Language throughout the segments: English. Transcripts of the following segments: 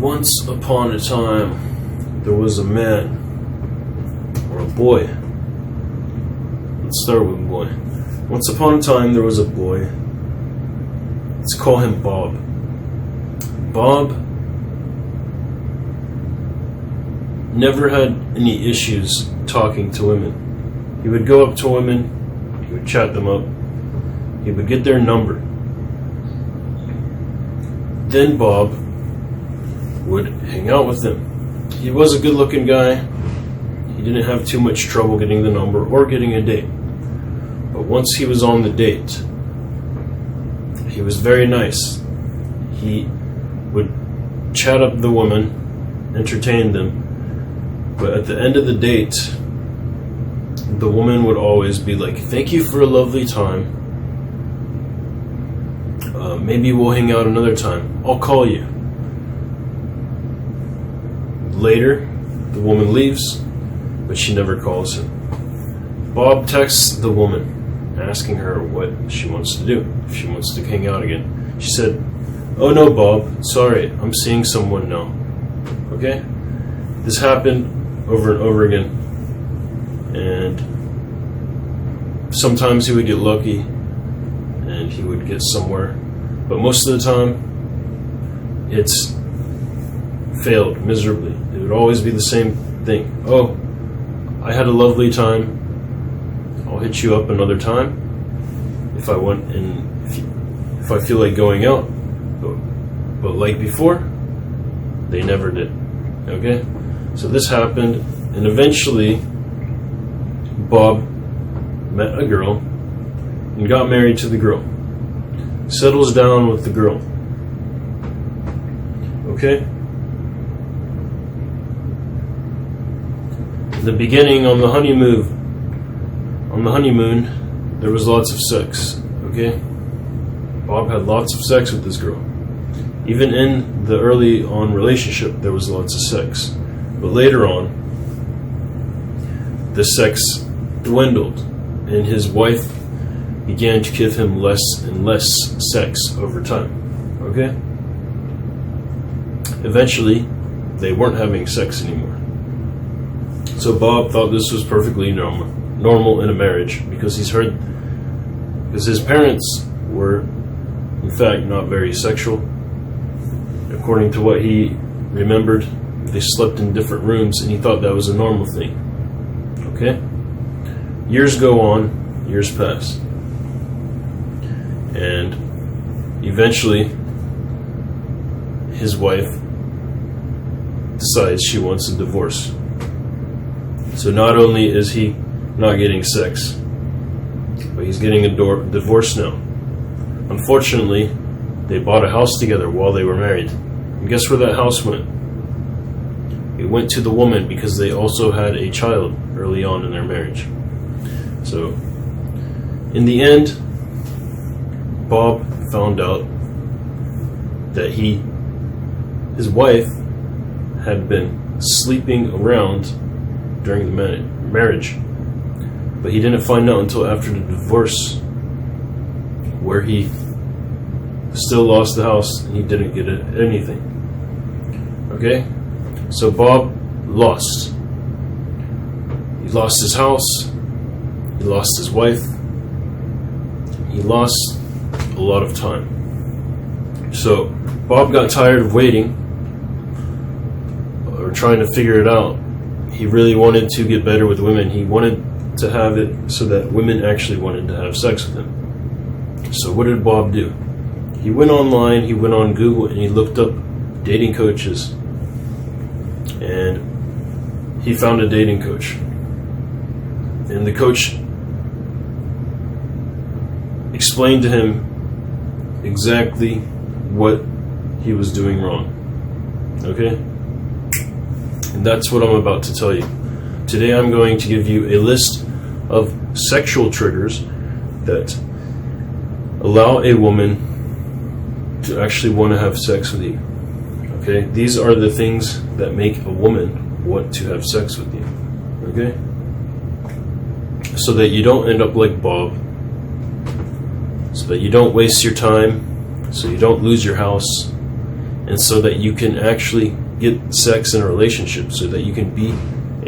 Once upon a time, there was a man, or a boy. Let's start with boy. Once upon a time, there was a boy. Let's call him Bob. Bob never had any issues talking to women. He would go up to women, he would chat them up, he would get their number. Then Bob would hang out with them. He was a good-looking guy. He didn't have too much trouble getting the number or getting a date. But once he was on the date, he was very nice. He would chat up the woman, entertain them, but at the end of the date, the woman would always be like, "Thank you for a lovely time. Maybe we'll hang out another time. I'll call you." Later, the woman leaves, but she never calls him. Bob texts the woman, asking her what she wants to do, if she wants to hang out again. She said, "Oh no, Bob, sorry, I'm seeing someone now." Okay? This happened over and over again. And sometimes he would get lucky and he would get somewhere. But most of the time, it's failed miserably. It would always be the same thing. "Oh, I had a lovely time. I'll hit you up another time if I want, and if I feel like going out." But like before, they never did. Okay? So this happened, and eventually Bob met a girl and got married to the girl. Settles down with the girl. Okay? In the beginning, on the honeymoon, there was lots of sex. Okay? Bob had lots of sex with this girl. Even in the early on relationship, there was lots of sex. But later on, the sex dwindled, and his wife began to give him less and less sex over time. Okay? Eventually, they weren't having sex anymore. So Bob thought this was perfectly normal in a marriage, because his parents were, in fact, not very sexual. According to what he remembered, they slept in different rooms, and he thought that was a normal thing. Okay? Years go on, years pass. And eventually, his wife decides she wants a divorce. So not only is he not getting sex, but he's getting a divorce now. Unfortunately, they bought a house together while they were married. And guess where that house went? It went to the woman, because they also had a child early on in their marriage. So, in the end, Bob found out that his wife had been sleeping around during the marriage. But he didn't find out until after the divorce, where he still lost the house and he didn't get anything. Okay? So Bob lost. He lost his house. He lost his wife. He lost a lot of time. So Bob got tired of waiting, or trying to figure it out. He really wanted to get better with women. He wanted to have it so that women actually wanted to have sex with him. So what did Bob do? He went online, he went on Google, and he looked up dating coaches. And he found a dating coach. And the coach explained to him exactly what he was doing wrong. Okay? And that's what I'm about to tell you. Today I'm going to give you a list of sexual triggers that allow a woman to actually want to have sex with you. Okay? These are the things that make a woman want to have sex with you. Okay? So that you don't end up like Bob. So that you don't waste your time. So you don't lose your house. and so that you can actually get sex in a relationship, so that you can be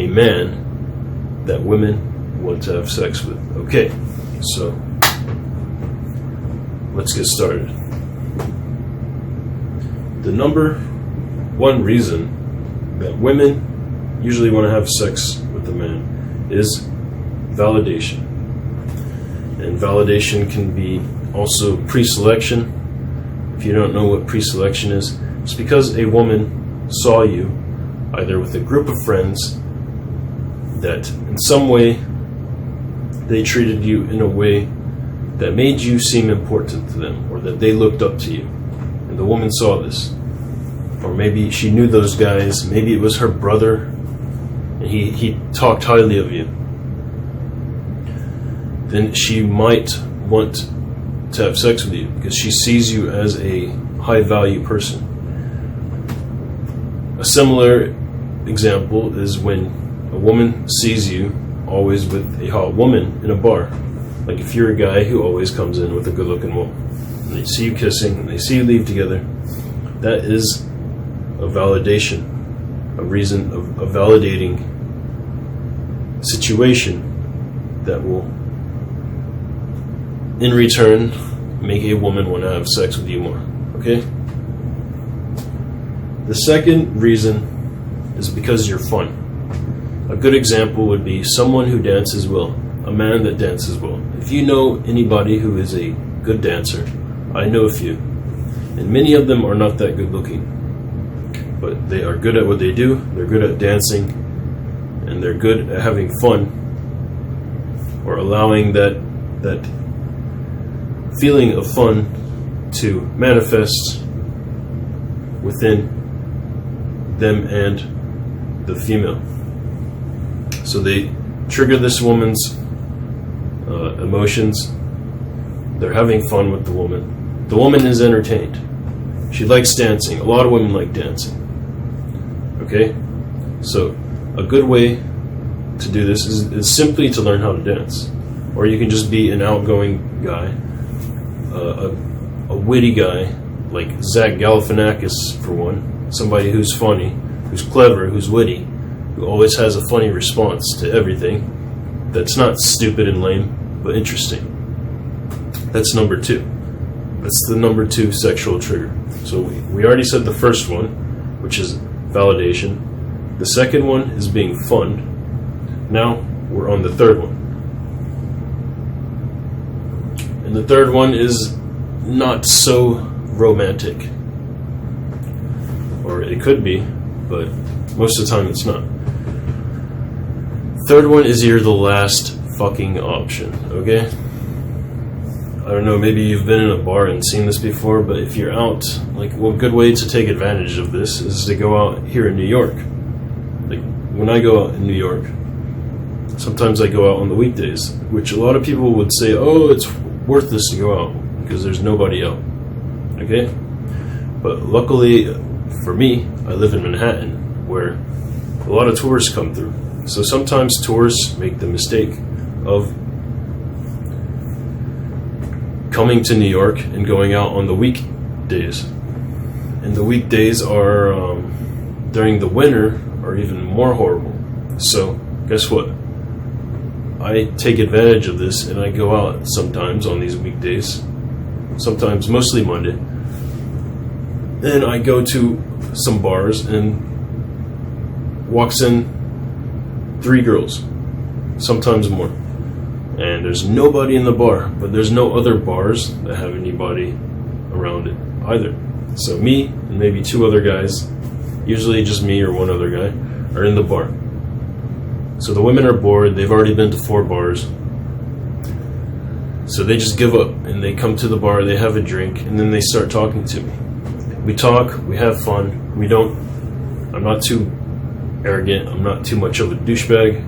a man that women want to have sex with. Okay, so let's get started. The number one reason that women usually want to have sex with a man is validation. And validation can be also pre-selection. If you don't know what pre-selection is, it's because a woman saw you either with a group of friends that in some way they treated you in a way that made you seem important to them, or that they looked up to you. And the woman saw this. Or maybe she knew those guys, maybe it was her brother, and he talked highly of you. Then she might want to have sex with you because she sees you as a high value person. A similar example is when a woman sees you always with a hot woman in a bar. Like if you're a guy who always comes in with a good looking woman, and they see you kissing, and they see you leave together, that is a validation, a reason of a validating situation that will in return make a woman want to have sex with you more. Okay? The second reason is because you're fun. A good example would be someone who dances well, a man that dances well. If you know anybody who is a good dancer, I know a few, and many of them are not that good looking, but they are good at what they do, they're good at dancing, and they're good at having fun, or allowing that feeling of fun to manifest within them and the female. So they trigger this woman's emotions. They're having fun with the woman. The woman is entertained. She likes dancing. A lot of women like dancing. Okay? So a good way to do this is simply to learn how to dance. Or you can just be an outgoing guy, a witty guy, like Zach Galifianakis for one. Somebody who's funny, who's clever, who's witty, who always has a funny response to everything. That's not stupid and lame, but interesting. That's number two. That's the number two sexual trigger. So we already said the first one, which is validation. The second one is being fun. Now we're on the third one. And the third one is not so romantic. Or it could be, but most of the time it's not. Third one is you're the last fucking option, okay? I don't know, maybe you've been in a bar and seen this before, but if you're out, like, well, a good way to take advantage of this is to go out here in New York. Like, when I go out in New York, sometimes I go out on the weekdays, which a lot of people would say, oh, it's worthless to go out because there's nobody out, okay? But luckily for me, I live in Manhattan, where a lot of tourists come through. So sometimes tourists make the mistake of coming to New York and going out on the weekdays. And the weekdays are, during the winter, are even more horrible. So guess what? I take advantage of this and I go out sometimes on these weekdays, sometimes mostly Monday. And I go to some bars and walks in 3 girls, sometimes more. And there's nobody in the bar, but there's no other bars that have anybody around it either. So me and maybe 2 other guys, usually just me or 1 other guy, are in the bar. So the women are bored, they've already been to 4 bars. So they just give up and they come to the bar, they have a drink, and then they start talking to me. We talk, we have fun, I'm not too arrogant, I'm not too much of a douchebag.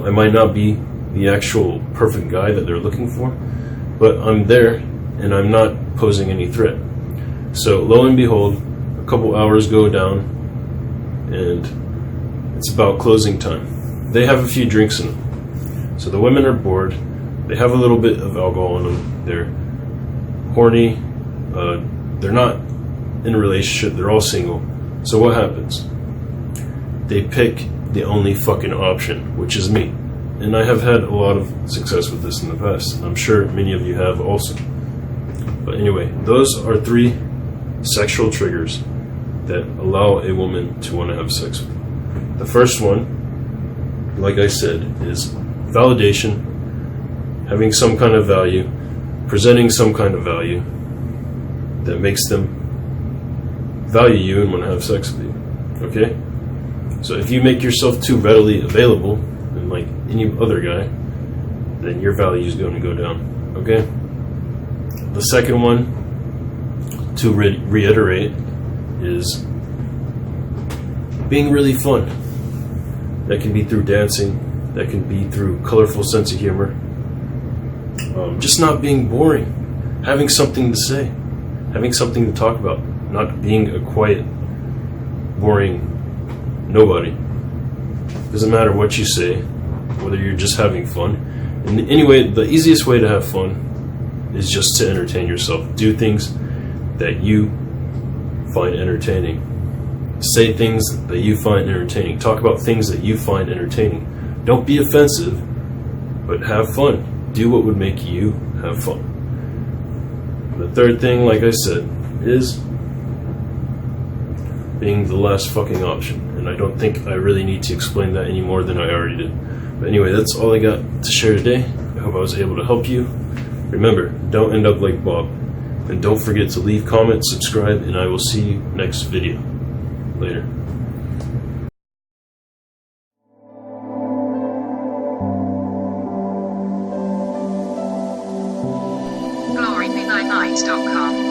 I might not be the actual perfect guy that they're looking for, but I'm there and I'm not posing any threat. So lo and behold, a couple hours go down and it's about closing time. They have a few drinks in them. So the women are bored, they have a little bit of alcohol in them, they're horny, they're not in a relationship, they're all single. So what happens? They pick the only fucking option, which is me. And I have had a lot of success with this in the past, and I'm sure many of you have also. But anyway, those are 3 sexual triggers that allow a woman to want to have sex with you. The first one, like I said, is validation, having some kind of value, presenting some kind of value that makes them value you and want to have sex with you. Okay? So if you make yourself too readily available, and like any other guy, then your value is going to go down. Okay? The second one, to reiterate, is being really fun. That can be through dancing, that can be through colorful sense of humor, just not being boring, having something to say, having something to talk about, not being a quiet, boring nobody. Doesn't matter what you say, whether you're just having fun. And anyway, the easiest way to have fun is just to entertain yourself. Do things that you find entertaining. Say things that you find entertaining. Talk about things that you find entertaining. Don't be offensive, but have fun. Do what would make you have fun. The third thing, like I said, is being the last fucking option. And I don't think I really need to explain that any more than I already did. But anyway, that's all I got to share today. I hope I was able to help you. Remember, don't end up like Bob. And don't forget to leave comments, subscribe, and I will see you next video. Later. glorybe9night.com